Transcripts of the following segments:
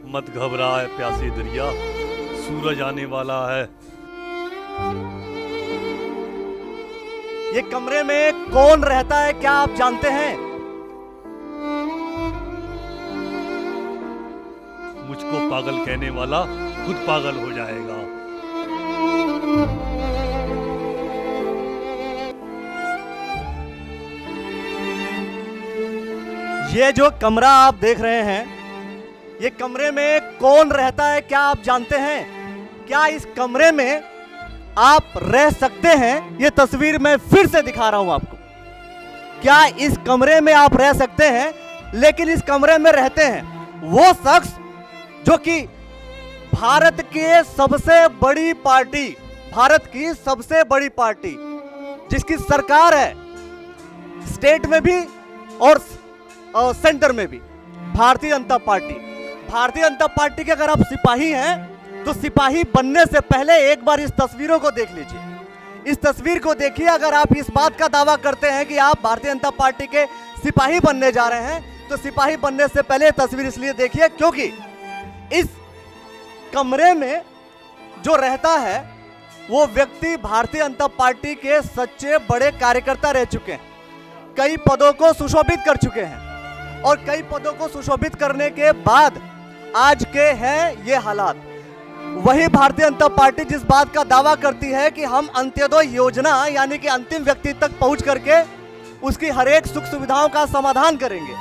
मत घबराए प्यासी दरिया, सूरज आने वाला है। ये कमरे में कौन रहता है क्या आप जानते हैं? मुझको पागल कहने वाला खुद पागल हो जाएगा। ये जो कमरा आप देख रहे हैं, ये कमरे में कौन रहता है क्या आप जानते हैं? क्या इस कमरे में आप रह सकते हैं? ये तस्वीर मैं फिर से दिखा रहा हूं आपको। क्या इस कमरे में आप रह सकते हैं? लेकिन इस कमरे में रहते हैं वो शख्स जो कि भारत के सबसे बड़ी पार्टी, भारत की सबसे बड़ी पार्टी जिसकी सरकार है स्टेट में भी और सेंटर में भी, भारतीय जनता पार्टी। भारतीय जनता पार्टी के अगर आप सिपाही हैं तो सिपाही बनने से पहले एक बार इस तस्वीरों को देख लीजिए। इस तस्वीर को देखिए। अगर आप इस बात का दावा करते हैं कि आप भारतीय जनता पार्टी के सिपाही बनने जा रहे हैं तो सिपाही बनने से पहले तस्वीर इसलिए देखिए क्योंकि इस कमरे में जो रहता है वो व्यक्ति भारतीय जनता पार्टी के सच्चे बड़े कार्यकर्ता रह चुके हैं, कई पदों को सुशोभित कर चुके हैं और कई पदों को सुशोभित करने के बाद आज के हैं ये हालात। वही भारतीय जनता पार्टी जिस बात का दावा करती है कि हम अंत्योदय योजना यानी कि अंतिम व्यक्ति तक पहुंच करके उसकी हर एक सुख सुविधाओं का समाधान करेंगे,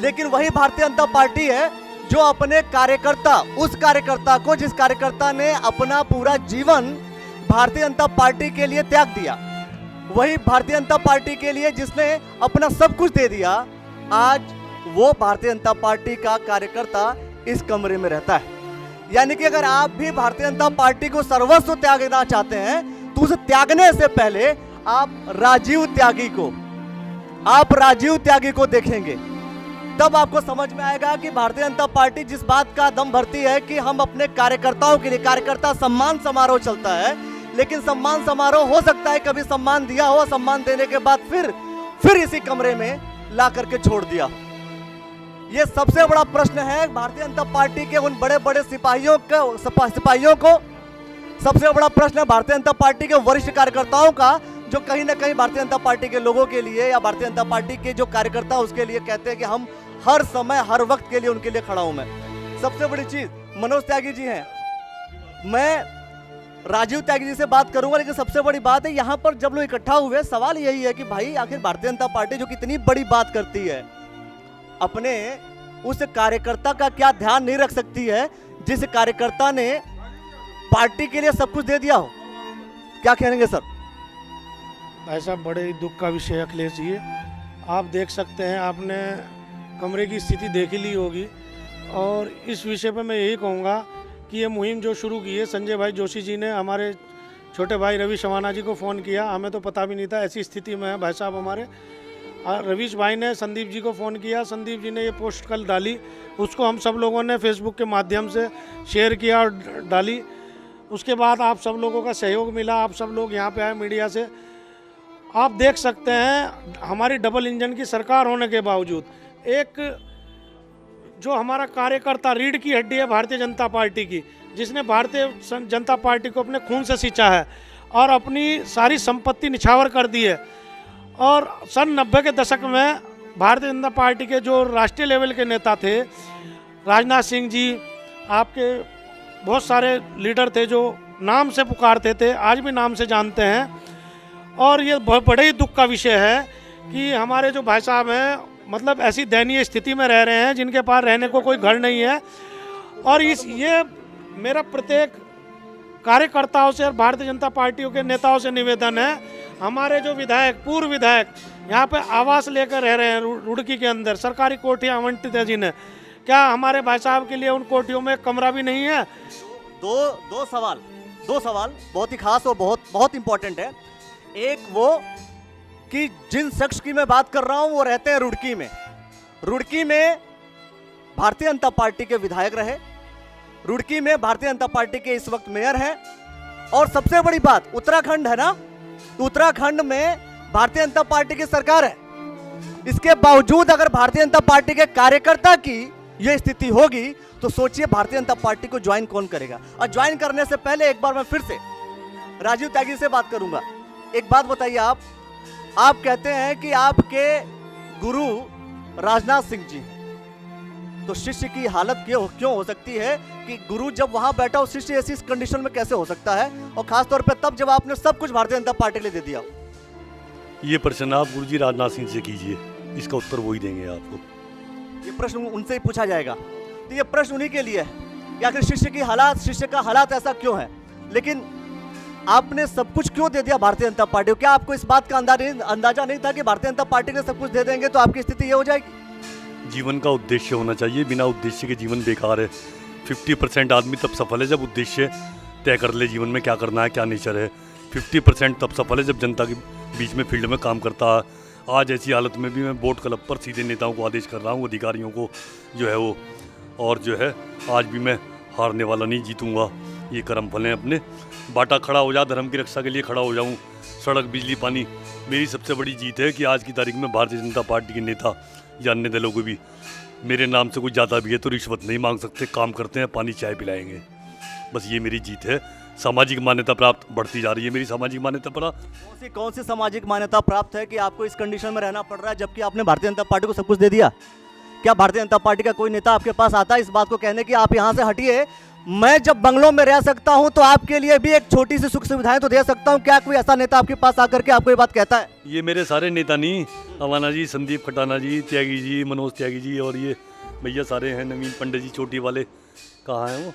लेकिन वही भारतीय जनता पार्टी है जो अपने कार्यकर्ता, उस कार्यकर्ता को जिस कार्यकर्ता ने अपना पूरा जीवन भारतीय जनता पार्टी के लिए त्याग दिया, वही भारतीय जनता पार्टी के लिए जिसने अपना सब कुछ दे दिया, आज वो भारतीय जनता पार्टी का कार्यकर्ता इस कमरे में रहता है। यानी कि अगर आप भी भारतीय जनता पार्टी को सर्वस्व त्यागना चाहते हैं तो उसे त्यागने से पहले आप राजीव त्यागी को देखेंगे, तब आपको समझ में आएगा कि भारतीय जनता पार्टी जिस बात का दम भरती है कि हम अपने कार्यकर्ताओं के लिए, कार्यकर्ता सम्मान समारोह चलता है, लेकिन सम्मान समारोह हो सकता है कभी सम्मान दिया हो, सम्मान देने के बाद फिर इसी कमरे में ला करके छोड़ दिया। यह सबसे बड़ा प्रश्न है भारतीय जनता पार्टी के उन बड़े बड़े सिपाहियों को, सबसे बड़ा प्रश्न है भारतीय जनता पार्टी के वरिष्ठ कार्यकर्ताओं का, जो कहीं ना कहीं भारतीय जनता पार्टी के लोगों के लिए या भारतीय जनता पार्टी के जो कार्यकर्ता उसके लिए कहते हैं कि हम हर समय हर वक्त के लिए उनके लिए खड़ा हूं मैं। सबसे बड़ी चीज मनोज त्यागी जी हैं, मैं राजीव त्यागी जी से बात करूंगा, लेकिन सबसे बड़ी बात है यहां पर जब लोग इकट्ठा हुए, सवाल यही है कि भाई आखिर भारतीय जनता पार्टी जो कितनी बड़ी बात करती है, अपने उस कार्यकर्ता का क्या ध्यान नहीं रख सकती है जिस कार्यकर्ता ने पार्टी के लिए सब कुछ दे दिया हो? क्या कहेंगे सर? ऐसा बड़े ही दुख का विषय अखिलेश जी, आप देख सकते हैं, आपने कमरे की स्थिति देख ही ली होगी। और इस विषय पर मैं यही कहूँगा कि ये मुहिम जो शुरू की है संजय भाई जोशी जी ने, हमारे छोटे भाई रवि शवाना जी को फ़ोन किया, हमें तो पता भी नहीं था ऐसी स्थिति में है भाई साहब हमारे। रवीश भाई ने संदीप जी को फ़ोन किया, संदीप जी ने ये पोस्ट कल डाली, उसको हम सब लोगों ने फेसबुक के माध्यम से शेयर किया और डाली। उसके बाद आप सब लोगों का सहयोग मिला, आप सब लोग यहाँ पे आए मीडिया से। आप देख सकते हैं हमारी डबल इंजन की सरकार होने के बावजूद एक जो हमारा कार्यकर्ता रीढ़ की हड्डी है भारतीय जनता पार्टी की, जिसने भारतीय जनता पार्टी को अपने खून से सींचा है और अपनी सारी संपत्ति निछावर कर दी है। और सन 90 के दशक में भारतीय जनता पार्टी के जो राष्ट्रीय लेवल के नेता थे, राजनाथ सिंह जी, आपके बहुत सारे लीडर थे जो नाम से पुकारते थे, आज भी नाम से जानते हैं। और ये बड़े ही दुख का विषय है कि हमारे जो भाई साहब हैं मतलब ऐसी दयनीय स्थिति में रह रहे हैं जिनके पास रहने को कोई घर नहीं है। और ये मेरा प्रत्येक कार्यकर्ताओं से और भारतीय जनता पार्टियों के नेताओं से निवेदन है, हमारे जो विधायक, पूर्व विधायक यहाँ पे आवास लेकर रह रहे हैं रुड़की के अंदर, सरकारी कोठियाँ आवंटित है जिन्हें, क्या हमारे भाई साहब के लिए उन कोठियों में कमरा भी नहीं है? दो सवाल बहुत ही खास और बहुत इंपॉर्टेंट है। एक वो कि जिन शख्स की मैं बात कर रहा हूं वो रहते हैं रुड़की में भारतीय जनता पार्टी के विधायक रहे, रुड़की में भारतीय जनता पार्टी के इस वक्त मेयर हैं। और सबसे बड़ी बात, उत्तराखंड है ना, तो उत्तराखंड में भारतीय जनता पार्टी की सरकार है। इसके बावजूद अगर भारतीय जनता पार्टी के कार्यकर्ता की ये स्थिति होगी तो सोचिए भारतीय जनता पार्टी को ज्वाइन कौन करेगा। और ज्वाइन करने से पहले एक बार मैं फिर से राजीव त्यागी से बात करूंगा। एक बात बताइए, आप कहते हैं कि आपके गुरु राजनाथ सिंह जी, तो शिष्य की हालत क्यों हो सकती है कि गुरु जब वहां बैठा हो, शिष्य ऐसी कंडीशन में कैसे हो सकता है, और खासतौर पे तब जब आपने सब कुछ भारतीय जनता पार्टी के लिए दे दिया। ये प्रश्न आप गुरुजी राजनाथ सिंह से कीजिए, इसका उत्तर वो ही देंगे आपको। ये प्रश्न उनसे ही पूछा जाएगा। तो ये प्रश्न उन्हीं के लिए है कि आखिर शिष्य का हालात ऐसा क्यों है। लेकिन आपने सब कुछ क्यों दे दिया भारतीय जनता पार्टी को? क्या आपको इस बात का अंदाजा नहीं था कि भारतीय जनता पार्टी ने सब कुछ दे देंगे तो आपकी स्थिति ये हो जाएगी? जीवन का उद्देश्य होना चाहिए, बिना उद्देश्य के जीवन बेकार है। 50% आदमी तब सफल है जब उद्देश्य तय कर ले जीवन में क्या करना है, क्या नेचर है। 50% तब सफल है जब जनता के बीच में फील्ड में काम करता है। आज ऐसी हालत में भी मैं बोट क्लब पर सीधे नेताओं को आदेश कर रहा हूँ, अधिकारियों को जो है वो, और जो है आज भी मैं हारने वाला नहीं, जीतूंगा। ये कर्म फल हैं अपने। बाटा खड़ा हो जा, धर्म की रक्षा के लिए खड़ा हो जाऊँ। सड़क, बिजली, पानी मेरी सबसे बड़ी जीत है कि आज की तारीख में भारतीय जनता पार्टी के नेता या अन्य दलों को भी मेरे नाम से कुछ जाता भी है तो रिश्वत नहीं मांग सकते, काम करते हैं, पानी चाय पिलाएंगे। बस ये मेरी जीत है। सामाजिक मान्यता प्राप्त बढ़ती जा रही है मेरी सामाजिक मान्यता प्राप्त। कौन सी सामाजिक मान्यता प्राप्त है कि आपको इस कंडीशन में रहना पड़ रहा है जबकि आपने भारतीय जनता पार्टी को सब कुछ दे दिया? क्या भारतीय जनता पार्टी का कोई नेता आपके पास आता है इस बात को कहने की आप यहाँ से हटिए, मैं जब बंगलों में रह सकता हूँ तो आपके लिए भी एक छोटी सी सुख सुविधाएं तो दे सकता हूँ? क्या कोई ऐसा नेता आपके पास आकर के आपको ये बात कहता है? ये मेरे सारे नेता नहीं, अवाना जी, संदीप खटाना जी, त्यागी जी, मनोज त्यागी जी, और ये भैया सारे हैं, नवीन पंडित जी चोटी वाले, कहाँ हैं वो,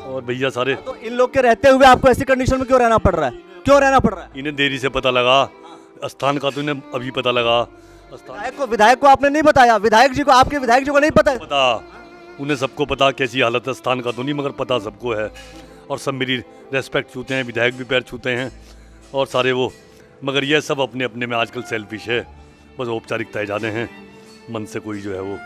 और भैया सारे। तो इन लोग के रहते हुए आपको ऐसी कंडीशन में क्यों रहना पड़ रहा है? क्यों रहना पड़ रहा है? इन्हें देरी से पता लगा, स्थान का तो इन्हें अभी पता लगा। विधायक को आपने नहीं बताया? विधायक जी को, आपके विधायक जी को नहीं पता है? पता, उन्हें सबको पता कैसी हालत है, स्थान का तो नहीं मगर पता सबको है। और सब मेरी रेस्पेक्ट छूते हैं, विधायक भी पैर छूते हैं और सारे वो, मगर ये सब अपने अपने में आजकल सेल्फिश है, बस औपचारिकताएं ज़्यादा हैं, मन से कोई जो है वो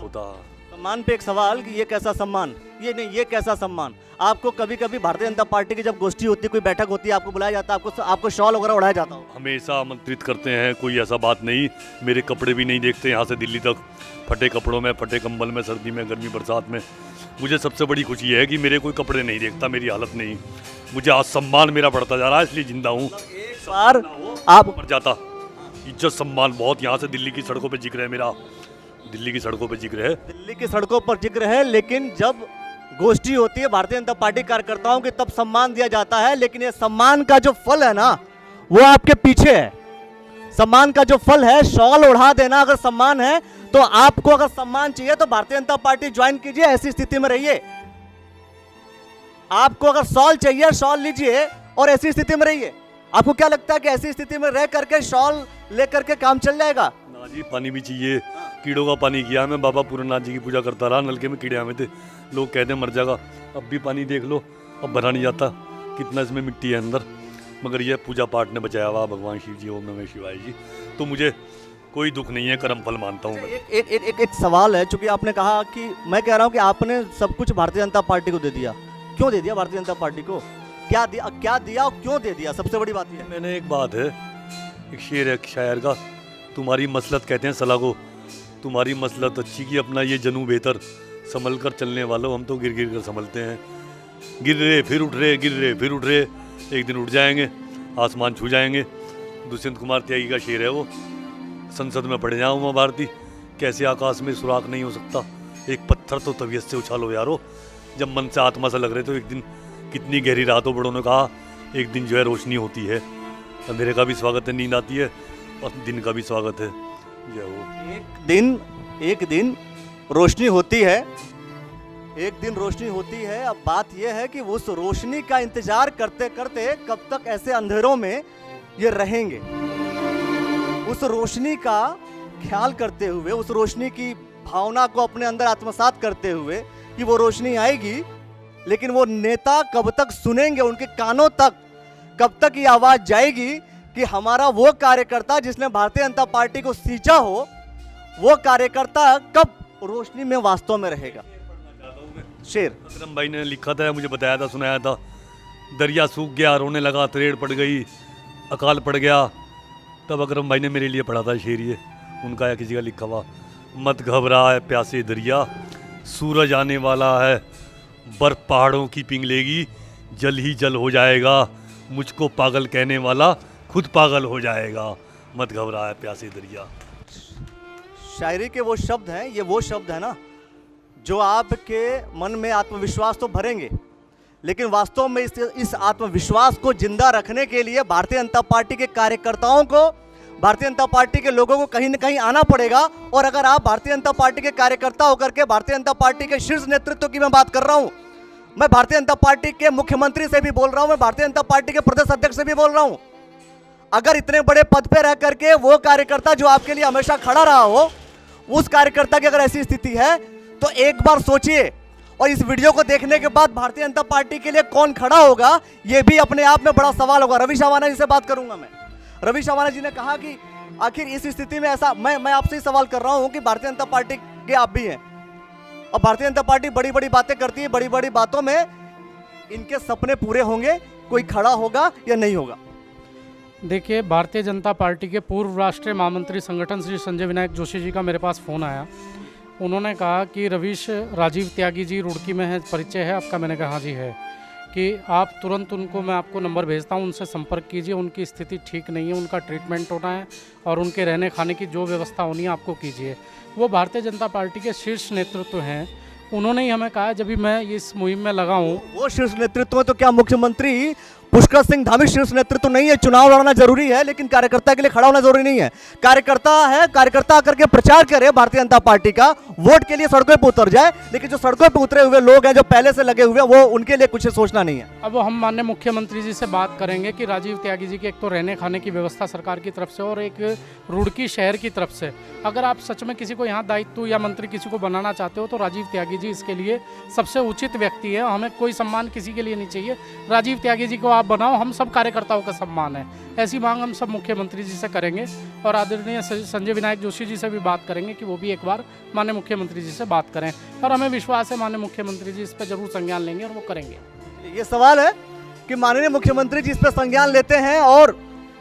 होता। सम्मान पे एक सवाल कि ये कैसा सम्मान, ये नहीं, ये कैसा सम्मान? आपको कभी कभी भारतीय जनता पार्टी की जब गोष्ठी होती है, कोई बैठक होती है, आपको बुलाया जाता है, आपको शॉल वगैरह उड़ाया जाता हो? हमेशा आमंत्रित करते हैं, कोई ऐसा बात नहीं। मेरे कपड़े भी नहीं देखते यहाँ से दिल्ली तक, फटे कपड़ों में, फटे कंबल में, सर्दी में, गर्मी, बरसात में। मुझे सबसे बड़ी खुशी है कि मेरे कोई कपड़े नहीं देखता, मेरी हालत नहीं। मुझे आज सम्मान मेरा बढ़ता जा रहा है, इसलिए जिंदा हूँ। एक बार आप मर जाता, इज्जत सम्मान बहुत यहाँ से दिल्ली की सड़कों पर जिक्र है मेरा, दिल्ली की सड़कों पर जिक्र है, दिल्ली की सड़कों पर जिक्र है। लेकिन जब गोष्ठी होती है भारतीय जनता पार्टी कार्यकर्ताओं की तब सम्मान दिया जाता है, लेकिन ये सम्मान का जो फल है ना वो आपके पीछे है। सम्मान का जो फल है, शॉल उड़ा देना अगर सम्मान है तो आपको अगर सम्मान चाहिए तो भारतीय जनता पार्टी ज्वाइन कीजिए, ऐसी स्थिति में रहिए। आपको अगर शॉल चाहिए, शॉल लीजिए और ऐसी स्थिति में रहिए। आपको क्या लगता है कि ऐसी स्थिति में रह करके शॉल लेकर के काम चल जाएगा? ना जी, पानी भी चाहिए। कीड़ों का पानी किया मैं, बाबा पूरनाथ जी की पूजा करता रहा, नलके में कीड़े आए थे, लोग कहते हैं मर जाएगा, अब भी पानी देख लो, अब भरा नहीं जाता, कितना इसमें मिट्टी है अंदर, मगर यह पूजा पाठ ने बचाया हुआ, भगवान शिव जी, ओम नमः शिवाय जी। तो मुझे कोई दुख नहीं है, कर्म फल मानता हूँ। एक सवाल है, चूंकि आपने कहा कि, मैं कह रहा हूँ कि आपने सब कुछ भारतीय जनता पार्टी को दे दिया, क्यों दे दिया भारतीय जनता पार्टी को? क्या दिया और क्यों दे दिया? सबसे बड़ी बात है, मैंने एक बात है, एक शेर है एक शायर का, तुम्हारी मसलत कहते हैं सलाह को, तुम्हारी मसलत अच्छी की अपना ये जनू बेहतर, संभल कर चलने वालों हम तो गिर गिर कर संभलते हैं। गिर रहे फिर उठ रहे, गिर रहे फिर उठ रहे, एक दिन उठ जाएंगे, आसमान छू जाएंगे। दुष्यंत कुमार त्यागी का शेर है वो। संसद में पढ़ जाऊँ मैं भारती, कैसे आकाश में सुराख नहीं हो सकता, एक पत्थर तो तबीयत से उछालो यारो। जब मन से आत्मा से लग रहे तो एक दिन, कितनी गहरी रात हो, बड़ों ने कहा एक दिन जो है रोशनी होती है। अंधेरे का भी स्वागत है, नींद आती है, और दिन का भी स्वागत है जो वो। एक दिन रोशनी होती है, एक दिन रोशनी होती है। अब बात यह है कि उस रोशनी का इंतजार करते करते कब तक ऐसे अंधेरों में ये रहेंगे। उस रोशनी का ख्याल करते हुए, उस रोशनी की भावना को अपने अंदर आत्मसात करते हुए कि वो रोशनी आएगी, लेकिन वो नेता कब तक सुनेंगे, उनके कानों तक कब तक ये आवाज जाएगी कि हमारा वो कार्यकर्ता जिसने भारतीय जनता पार्टी को सींचा हो, वो कार्यकर्ता कब रोशनी में वास्तव में रहेगा? शेर अकरम भाई ने लिखा था, मुझे बताया था, सुनाया था, दरिया सूख गया, रोने लगा, तरेड़ पड़ गई, अकाल पड़ गया, तब अकरम भाई ने मेरे लिए पढ़ा था शेर ये, उनका या किसी का लिखा हुआ। मत घबरा प्यासे दरिया, सूरज आने वाला है, बर्फ पहाड़ों की पिघलेगी, जल ही जल हो जाएगा, मुझको पागल कहने वाला खुद पागल हो जाएगा, मत घबराए प्यासे दरिया। शायरी के वो शब्द हैं, ये वो शब्द है ना जो आपके मन में आत्मविश्वास तो भरेंगे, लेकिन वास्तव में इस आत्मविश्वास को जिंदा रखने के लिए भारतीय जनता पार्टी के कार्यकर्ताओं को, भारतीय जनता पार्टी के लोगों को कहीं ना कहीं आना पड़ेगा। और अगर आप भारतीय जनता पार्टी के कार्यकर्ता होकर के भारतीय जनता पार्टी के शीर्ष नेतृत्व की मैं बात कर रहा हूं, मैं भारतीय जनता पार्टी के मुख्यमंत्री से भी बोल रहा हूं, मैं भारतीय जनता पार्टी के प्रदेश अध्यक्ष से भी बोल रहा हूं, अगर इतने बड़े पद पे रह करके वो कार्यकर्ता जो आपके लिए हमेशा खड़ा रहा हो, उस कार्यकर्ता की अगर ऐसी स्थिति है तो एक बार सोचिए। और इस वीडियो को देखने के बाद भारतीय जनता पार्टी के लिए कौन खड़ा होगा, यह भी अपने आप में बड़ा सवाल होगा। रवि शावाना जी से बात करूंगा मैं। रवि शावाना जी ने कहा कि आखिर इस स्थिति में ऐसा, मैं आपसे ही सवाल कर रहा हूं कि भारतीय जनता पार्टी के आप भी हैं, और भारतीय जनता पार्टी बड़ी बड़ी बातें करती है, बड़ी बड़ी बातों में इनके सपने पूरे होंगे, कोई खड़ा होगा या नहीं होगा? देखिए, भारतीय जनता पार्टी के पूर्व राष्ट्रीय महामंत्री संगठन श्री संजय विनायक जोशी जी का मेरे पास फ़ोन आया। उन्होंने कहा कि रवीश राजीव त्यागी जी रुड़की में है, परिचय है आपका? मैंने कहा हाँ जी है। कि आप तुरंत उनको, मैं आपको नंबर भेजता हूँ, उनसे संपर्क कीजिए, उनकी स्थिति ठीक नहीं है, उनका ट्रीटमेंट होना है और उनके रहने खाने की जो व्यवस्था होनी है आपको कीजिए। वो भारतीय जनता पार्टी के शीर्ष नेतृत्व हैं, उन्होंने ही हमें कहा जब भी मैं इस मुहिम में लगा हूँ। वो शीर्ष नेतृत्व है तो क्या मुख्यमंत्री पुष्कर सिंह धामी शीर्ष नेतृत्व नहीं है? चुनाव लड़ना जरूरी है, लेकिन कार्यकर्ता के लिए खड़ा होना जरूरी नहीं है। कार्यकर्ता है, कार्यकर्ता करके प्रचार करे भारतीय जनता पार्टी का, वोट के लिए सड़कों पर उतर जाए, लेकिन जो सड़कों पर उतरे हुए लोग हैं, जो पहले से लगे हुए, वो उनके लिए कुछ सोचना नहीं है। अब हम माननीय मुख्यमंत्री जी से बात करेंगे कि राजीव त्यागी जी की एक तो रहने खाने की व्यवस्था सरकार की तरफ से और एक रुड़की शहर की तरफ से, अगर आप सच में किसी को यहाँ दायित्व या मंत्री किसी को बनाना चाहते हो तो राजीव त्यागी जी इसके लिए सबसे उचित व्यक्ति है। हमें कोई सम्मान किसी के लिए नहीं चाहिए, राजीव त्यागी जी को आप बनाओ, हम सब कार्यकर्ताओं का सम्मान है। ऐसी मांग हम सब मुख्यमंत्री जी से करेंगे और आदरणीय संजय विनायक जोशी जी से भी बात करेंगे कि वो भी एक बार माननीय मुख्यमंत्री जी से बात करें, और हमें विश्वास है माननीय मुख्यमंत्री जी इस पर जरूर संज्ञान लेंगे और वो करेंगे। ये सवाल है कि माननीय मुख्यमंत्री जी इस पर संज्ञान लेते हैं और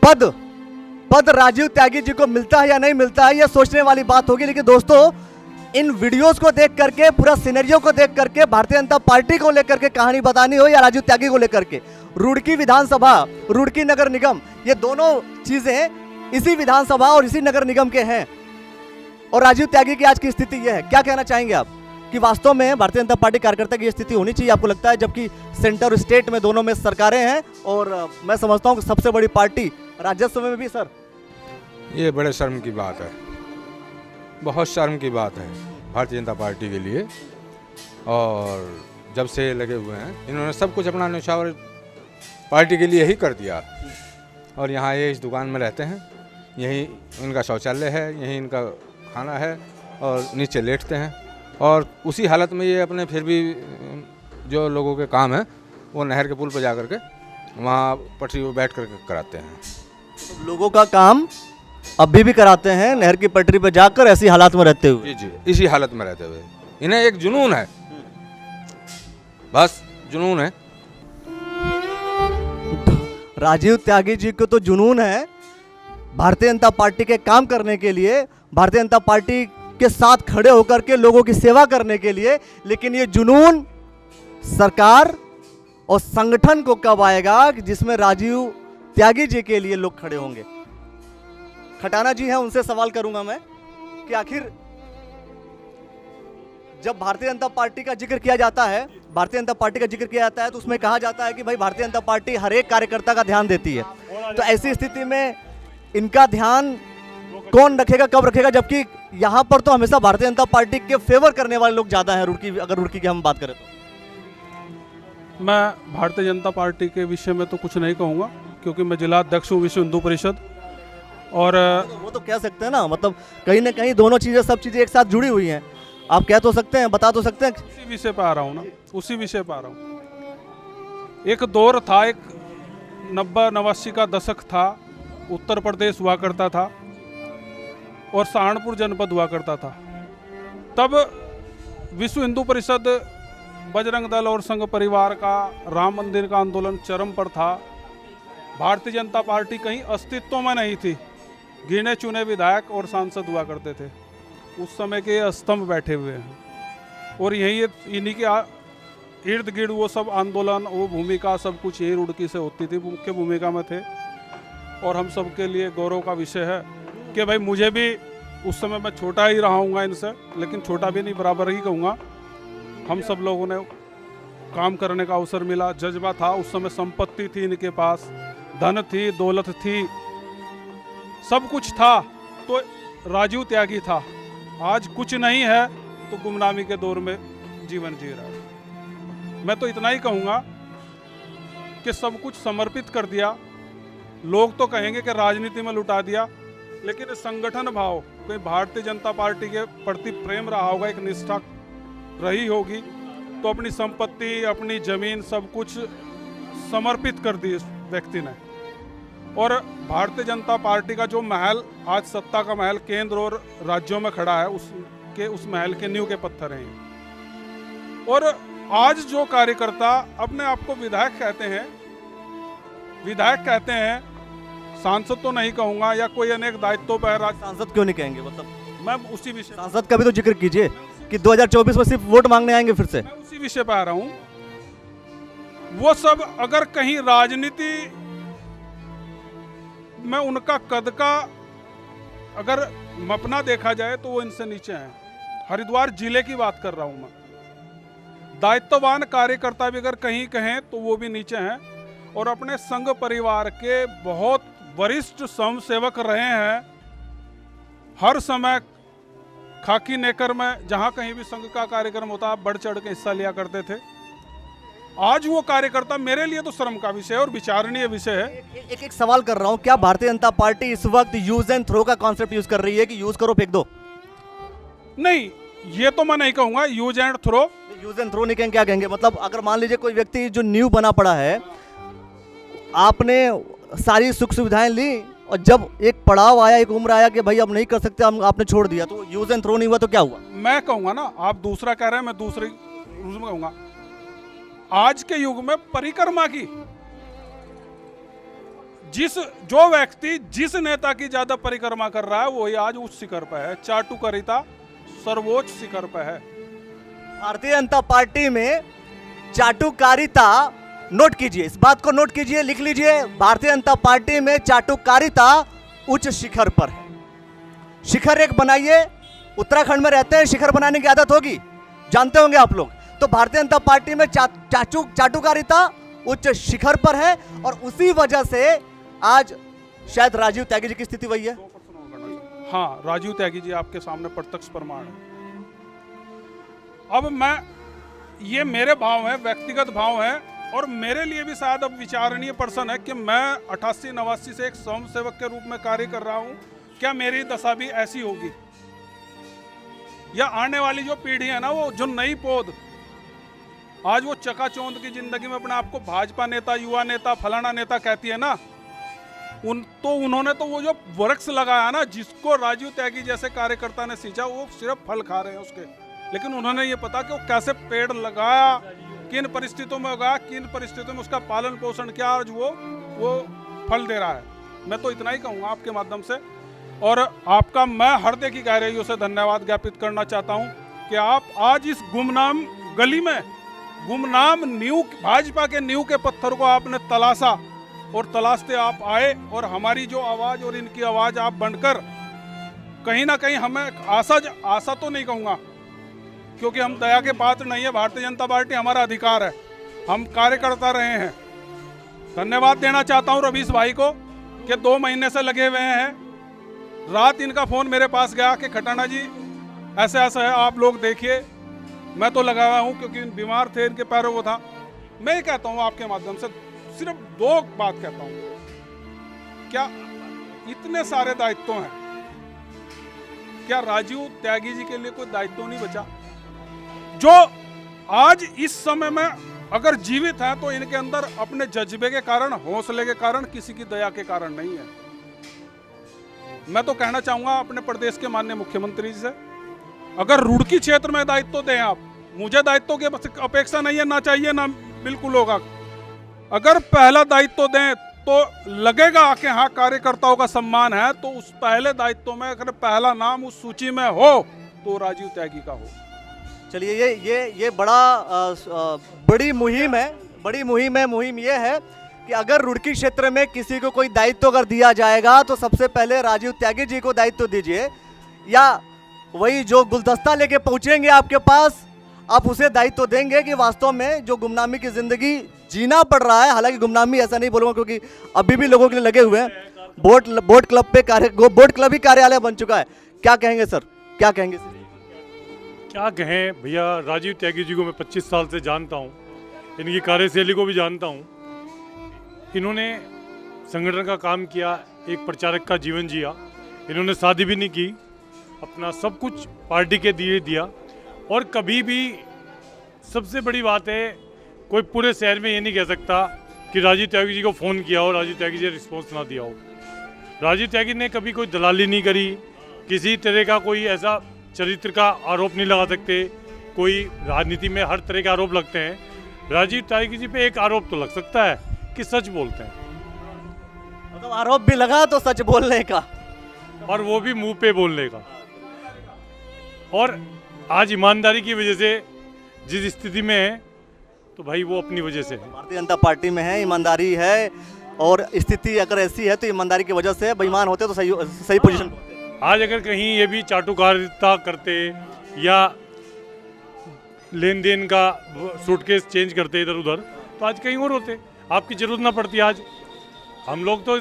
पद राजीव त्यागी जी को मिलता है या नहीं मिलता है, यह सोचने वाली बात होगी। लेकिन दोस्तों, इन वीडियोस को देख करके, पूरा सिनेरियो को देख करके, भारतीय जनता पार्टी को लेकर के कहानी बतानी हो या राजीव त्यागी को लेकर के, रुड़की विधानसभा, रुड़की नगर निगम, ये दोनों चीजें इसी विधानसभा और इसी नगर निगम के हैं, और राजीव त्यागी की आज की स्थिति यह है। क्या कहना चाहेंगे आप कि वास्तव में भारतीय जनता पार्टी कार्यकर्ता की स्थिति होनी चाहिए, आपको लगता है? जबकि सेंटर और स्टेट में दोनों में सरकारें हैं, और मैं समझता हूं कि सबसे बड़ी पार्टी राजस्व में भी। सर, ये बड़े शर्म की बात है, बहुत शर्म की बात है भारतीय जनता पार्टी के लिए। और जब से लगे हुए हैं, इन्होंने सब कुछ अपना न्यौछावर पार्टी के लिए ही कर दिया। और यहाँ ये इस दुकान में रहते हैं, यहीं इनका शौचालय है, यहीं इनका खाना है, और नीचे लेटते हैं, और उसी हालत में ये अपने फिर भी जो लोगों के काम है वो नहर के पुल पर जा कर के वहाँ पटरी पर बैठ कर कराते हैं। तो लोगों का काम अभी भी कराते हैं नहर की पटरी पर जाकर, ऐसी हालात में रहते हुए। जी, इसी हालत में रहते हुए। इन्हें एक जुनून है, बस जुनून है। राजीव त्यागी जी को तो जुनून है भारतीय जनता पार्टी के काम करने के लिए, भारतीय जनता पार्टी के साथ खड़े होकर के लोगों की सेवा करने के लिए, लेकिन ये जुनून सरकार और संगठन को कब आएगा कि जिसमें राजीव त्यागी जी के लिए लोग खड़े होंगे? खटाना जी हैं, उनसे सवाल करूंगा मैं कि आखिर जब भारतीय जनता पार्टी का जिक्र किया जाता है, भारतीय जनता पार्टी का जिक्र किया जाता है, तो उसमें कहा जाता है कि भाई भारतीय जनता पार्टी हर एक कार्यकर्ता का ध्यान देती है। तो ऐसी स्थिति में इनका ध्यान कौन रखेगा, कब रखेगा? जबकि यहाँ पर तो हमेशा भारतीय जनता पार्टी के फेवर करने वाले लोग ज्यादा हैं। रुड़की, अगर रुड़की की हम बात करें तो मैं भारतीय जनता पार्टी के विषय में तो कुछ नहीं कहूँगा, क्योंकि मैं जिला अध्यक्ष हूँ विश्व हिंदू परिषद। और वो तो कह सकते हैं ना, मतलब कहीं ना कहीं दोनों चीजें, सब चीजें एक साथ जुड़ी हुई हैं। आप कह तो सकते हैं, बता तो सकते हैं। उसी विषय पे आ रहा हूँ ना, उसी विषय पे आ रहा हूँ। एक दौर था, एक 90-89 का दशक था, उत्तर प्रदेश हुआ करता था और सहारनपुर जनपद हुआ करता था। तब विश्व हिंदू परिषद, बजरंग दल और संघ परिवार का, राम मंदिर का आंदोलन चरम पर था। भारतीय जनता पार्टी कहीं अस्तित्व में नहीं थी, गिने चुने विधायक और सांसद हुआ करते थे। उस समय के स्तंभ बैठे हुए हैं। और यही इन्हीं के इर्द गिर्द वो सब आंदोलन, वो भूमिका सब कुछ यही रुड़की से होती थी, मुख्य भूमिका में थे। और हम सब के लिए गौरव का विषय है कि भाई मुझे भी उस समय, मैं छोटा ही रहा इनसे, लेकिन छोटा भी नहीं, बराबर ही कहूँगा, हम सब लोगों ने काम करने का अवसर मिला, जज्बा था। उस समय संपत्ति थी इनके पास, धन थी, दौलत थी, सब कुछ था, तो राजीव त्यागी था। आज कुछ नहीं है तो गुमनामी के दौर में जीवन जी रहा है। मैं तो इतना ही कहूँगा कि सब कुछ समर्पित कर दिया। लोग तो कहेंगे कि राजनीति में लुटा दिया, लेकिन संगठन भाव, कोई भारतीय जनता पार्टी के प्रति प्रेम रहा होगा, एक निष्ठा रही होगी, तो अपनी संपत्ति, अपनी जमीन सब कुछ समर्पित कर दी इस व्यक्ति ने। और भारतीय जनता पार्टी का जो महल, आज सत्ता का महल केंद्र और राज्यों में खड़ा है, उस महल के नींव के पत्थर हैं। और आज जो कार्यकर्ता अपने आप को विधायक कहते हैं, सांसद तो नहीं कहूंगा, या कोई अनेक दायित्वों पर, सांसद क्यों नहीं कहेंगे, मतलब मैं उसी विषय, सांसद का भी तो जिक्र कीजिए कि 2024 में सिर्फ वोट मांगने आएंगे फिर से। मैं उसी विषय पर आ रहा हूं। वो सब अगर कहीं राजनीति में उनका कद का अगर मपना देखा जाए तो वो इनसे नीचे हैं। हरिद्वार जिले की बात कर रहा हूं मैं। दायित्ववान कार्यकर्ता भी अगर कहीं कहें तो वो भी नीचे हैं। और अपने संघ परिवार के बहुत वरिष्ठ स्वयंसेवक रहे हैं। हर समय खाकी नेकर में जहां कहीं भी संघ का कार्यक्रम होता, बढ़ चढ़ के हिस्सा लिया करते थे। आज वो कार्यकर्ता, मेरे लिए तो शर्म का विषय और विचारणीय विषय है। एक सवाल कर रहा हूं, क्या भारतीय जनता पार्टी इस वक्त यूज एंड थ्रो का कॉन्सेप्ट यूज कर रही है कि यूज करो फेंक दो? नहीं, ये तो मैं नहीं कहूंगा use and throw. Use and throw नहीं कहेंगे, क्या कहेंगे? मतलब अगर मान लीजिए कोई व्यक्ति जो न्यू बना पड़ा है, आपने सारी सुख सुविधाएं ली और जब एक पड़ाव आया, एक उम्र आया कि भाई अब नहीं कर सकते, आपने छोड़ दिया, तो यूज एंड थ्रो नहीं हुआ तो क्या हुआ? मैं कहूंगा ना, आप दूसरा कह रहे हैं, मैं दूसरे रूप में कहूंगा। आज के युग में परिक्रमा की जो व्यक्ति जिस नेता की ज्यादा परिक्रमा कर रहा है, वही आज उच्च शिखर पर है। चाटुकारिता सर्वोच्च शिखर पर है। भारतीय जनता पार्टी में चाटुकारिता, नोट कीजिए, इस बात को नोट कीजिए, लिख लीजिए, भारतीय जनता पार्टी में चाटुकारिता उच्च शिखर पर है। शिखर एक बनाइए, उत्तराखंड में रहते हैं, शिखर बनाने की आदत होगी, जानते होंगे आप लोग। तो भारतीय जनता पार्टी में चाटुकारिता उच्च शिखर पर है और उसी वजह से आज शायद राजीव त्यागी जी की स्थिति वही है। हाँ, राजीव त्यागी जी आपके सामने प्रत्यक्ष प्रमाण है। अब ये मेरे भाव है, व्यक्तिगत भाव है, और मेरे लिए भी शायद अब विचारणीय पर्सन है कि मैं 88-89 से एक स्वयंसेवक के रूप में कार्य कर रहा हूं। क्या मेरी दशा भी ऐसी होगी? या आने वाली जो पीढ़ी है ना, वो जो नई पौध आज वो चकाचौंध की जिंदगी में अपने आप को भाजपा नेता, युवा नेता, फलाना नेता कहती है ना, उन्होंने तो वो जो वृक्ष लगाया ना, जिसको राजीव त्यागी जैसे कार्यकर्ता ने सींचा, वो सिर्फ फल खा रहे हैं उसके। लेकिन उन्होंने ये पता कि वो कैसे पेड़ लगाया, किन परिस्थितियों में उगाया, किन परिस्थितियों में उसका पालन पोषण किया, आज वो फल दे रहा है। मैं तो इतना ही कहूँगा आपके माध्यम से, और आपका मैं हृदय की गहराइयों से धन्यवाद ज्ञापित करना चाहता हूँ कि आप आज इस गुमनाम गली में, गुमनाम नींव, भाजपा के नींव के पत्थर को आपने तलाशा, और तलाशते आप आए, और हमारी जो आवाज़ और इनकी आवाज़ आप बनकर कहीं ना कहीं हमें आशा तो नहीं कहूँगा, क्योंकि हम दया के पात्र नहीं है। भारतीय जनता पार्टी हमारा अधिकार है, हम कार्यकर्ता रहे हैं। धन्यवाद देना चाहता हूं रवीश भाई को कि 2 महीने से लगे हुए हैं। रात इनका फ़ोन मेरे पास गया कि खटाना जी ऐसा ऐसा है, आप लोग देखिए। मैं तो लगा हुआ हूँ क्योंकि बीमार थे, इनके पैरों को था। मैं ही कहता हूँ आपके माध्यम से सिर्फ 2 बात कहता हूँ, क्या इतने सारे दायित्व हैं, क्या राजीव त्यागी जी के लिए कोई दायित्व नहीं बचा? जो आज इस समय में अगर जीवित है तो इनके अंदर अपने जज्बे के कारण, हौसले के कारण, किसी की दया के कारण नहीं है। मैं तो कहना चाहूंगा अपने प्रदेश के माननीय मुख्यमंत्री जी से, अगर रुड़की क्षेत्र में दायित्व दें आप, मुझे दायित्व की अपेक्षा नहीं है, ना चाहिए, ना बिल्कुल होगा। अगर पहला दायित्व दें तो लगेगा कि हाँ कार्यकर्ताओं का सम्मान है, तो उस पहले दायित्व में अगर पहला नाम उस सूची में हो तो राजीव त्यागी का हो। चलिए ये बड़ी मुहिम है। मुहिम ये है कि अगर रुड़की क्षेत्र में किसी को कोई दायित्व अगर दिया जाएगा तो सबसे पहले राजीव त्यागी जी को दायित्व दीजिए, या वही जो गुलदस्ता लेके पहुंचेंगे आपके पास आप उसे दायित्व देंगे कि वास्तव में जो गुमनामी की जिंदगी जीना पड़ रहा है। हालांकि गुमनामी ऐसा नहीं बोलूंगा क्योंकि अभी भी लोगों के लिए लगे हुए हैं। बोट क्लब ही कार्यालय बन चुका है। क्या कहेंगे सर, क्या कहेंगे सर? क्या कहें भैया, राजीव त्यागी जी को मैं 25 साल से जानता हूँ, इनकी कार्यशैली को भी जानता हूँ। इन्होंने संगठन का काम किया, एक प्रचारक का जीवन जिया। इन्होंने शादी भी नहीं की, अपना सब कुछ पार्टी के दिए दिया। और कभी भी, सबसे बड़ी बात है, कोई पूरे शहर में ये नहीं कह सकता कि राजीव त्यागी जी को फ़ोन किया हो, राजीव त्यागी जी ने रिस्पॉन्स ना दिया हो। राजीव त्यागी ने कभी कोई दलाली नहीं करी, किसी तरह का कोई ऐसा चरित्र का आरोप नहीं लगा सकते। कोई राजनीति में हर तरह के आरोप लगते हैं, राजीव त्यागी जी पे एक आरोप तो लग सकता है कि सच बोलते हैं। मतलब आरोप भी लगा तो सच बोलने का, और वो भी मुंह पे बोलने का। और आज ईमानदारी की वजह से जिस स्थिति में है, तो भाई वो अपनी वजह से है। भारतीय जनता पार्टी में है, ईमानदारी है, और स्थिति अगर ऐसी है तो ईमानदारी की वजह से। बेईमान होते तो सही पोजीशन। आज अगर कहीं ये भी चाटुकारिता करते या लेन देन का सूटकेस चेंज करते इधर उधर, तो आज कहीं और होते, आपकी ज़रूरत ना पड़ती। आज हम लोग तो,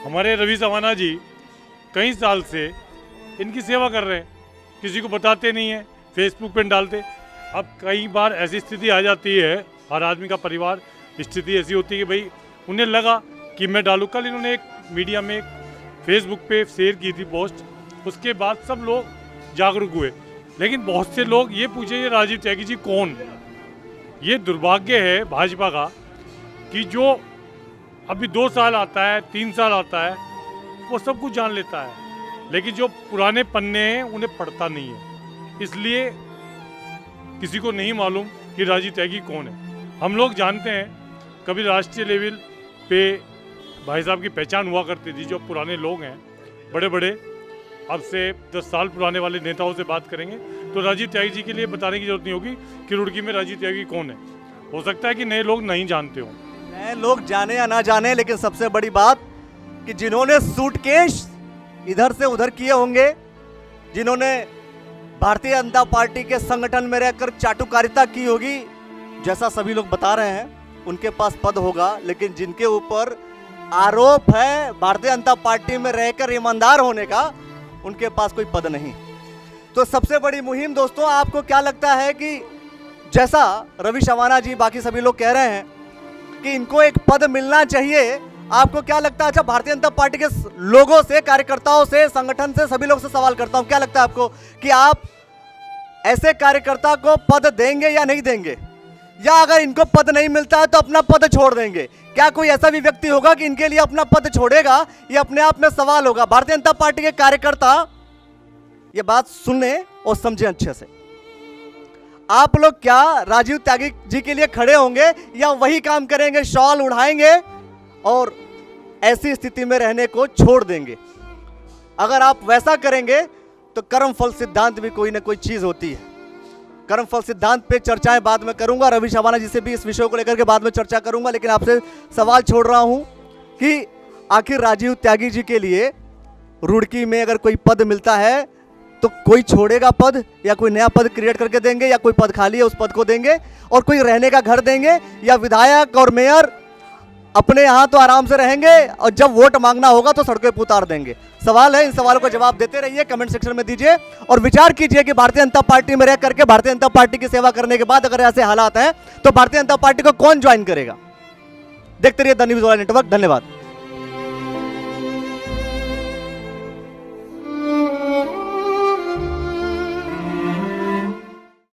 हमारे रवि सवाना जी कई साल से इनकी सेवा कर रहे हैं, किसी को बताते नहीं हैं, फेसबुक पे डालते। अब कई बार ऐसी स्थिति आ जाती है, हर आदमी का परिवार स्थिति ऐसी होती है कि भाई उन्हें लगा कि मैं डालूँ। कल इन्होंने एक मीडिया में, फेसबुक पे शेयर की थी पोस्ट, उसके बाद सब लोग जागरूक हुए। लेकिन बहुत से लोग ये पूछे ये राजीव त्यागी जी कौन? ये दुर्भाग्य है भाजपा का कि जो अभी 2 साल आता है, 3 साल आता है, वो सब कुछ जान लेता है, लेकिन जो पुराने पन्ने हैं उन्हें पढ़ता नहीं है। इसलिए किसी को नहीं मालूम कि राजीव त्यागी कौन है। हम लोग जानते हैं, कभी राष्ट्रीय लेवल पे भाई साहब की पहचान हुआ करती थी। जो पुराने लोग हैं, बड़े बड़े, अब से 10 साल पुराने वाले नेताओं से बात करेंगे तो राजीव त्यागी जी के लिए बताने की जरूरत नहीं होगी कि रुड़की में राजीव त्यागी कौन है। हो सकता है कि नए लोग नहीं जानते हों, नए लोग जाने या ना जाने, लेकिन सबसे बड़ी बात कि जिन्होंने सूटकेस इधर से उधर किए होंगे, जिन्होंने भारतीय जनता पार्टी के संगठन में रहकर चाटुकारिता की होगी, जैसा सभी लोग बता रहे हैं, उनके पास पद होगा। लेकिन जिनके ऊपर आरोप है भारतीय जनता पार्टी में रहकर ईमानदार होने का, उनके पास कोई पद नहीं। तो सबसे बड़ी मुहिम दोस्तों, आपको क्या लगता है कि जैसा रवि सवाना जी, बाकी सभी लोग कह रहे हैं कि इनको एक पद मिलना चाहिए, आपको क्या लगता है? अच्छा, भारतीय जनता पार्टी के लोगों से, कार्यकर्ताओं से, संगठन से, सभी लोग से सवाल करता हूं, क्या लगता है आपको कि आप ऐसे कार्यकर्ता को पद देंगे या नहीं देंगे? या अगर इनको पद नहीं मिलता है तो अपना पद छोड़ देंगे? क्या कोई ऐसा भी व्यक्ति होगा कि इनके लिए अपना पद छोड़ेगा? ये अपने आप में सवाल होगा। भारतीय जनता पार्टी के कार्यकर्ता ये बात सुने और समझे अच्छे से। आप लोग क्या राजीव त्यागी जी के लिए खड़े होंगे या वही काम करेंगे, शॉल उड़ाएंगे और ऐसी स्थिति में रहने को छोड़ देंगे? अगर आप वैसा करेंगे तो कर्मफल सिद्धांत भी कोई ना कोई चीज होती है। कर्मफल सिद्धांत पे चर्चाएं बाद में करूंगा, रवि सवाना जी से भी इस विषय को लेकर के बाद में चर्चा करूंगा। लेकिन आपसे सवाल छोड़ रहा हूं कि आखिर राजीव त्यागी जी के लिए रुड़की में अगर कोई पद मिलता है तो कोई छोड़ेगा पद, या कोई नया पद क्रिएट करके देंगे, या कोई पद खाली है उस पद को देंगे, और कोई रहने का घर देंगे, या विधायक और मेयर अपने यहाँ तो आराम से रहेंगे और जब वोट मांगना होगा तो सड़कों पर उतार देंगे? सवाल है, इन सवालों का जवाब देते रहिए, कमेंट सेक्शन में दीजिए और विचार कीजिए कि भारतीय जनता पार्टी में रह करके भारतीय जनता पार्टी की सेवा करने के बाद अगर ऐसे हालात हैं तो भारतीय जनता पार्टी को कौन ज्वाइन करेगा? देखते रहिए द न्यूज़ वाला नेटवर्क। धन्यवाद।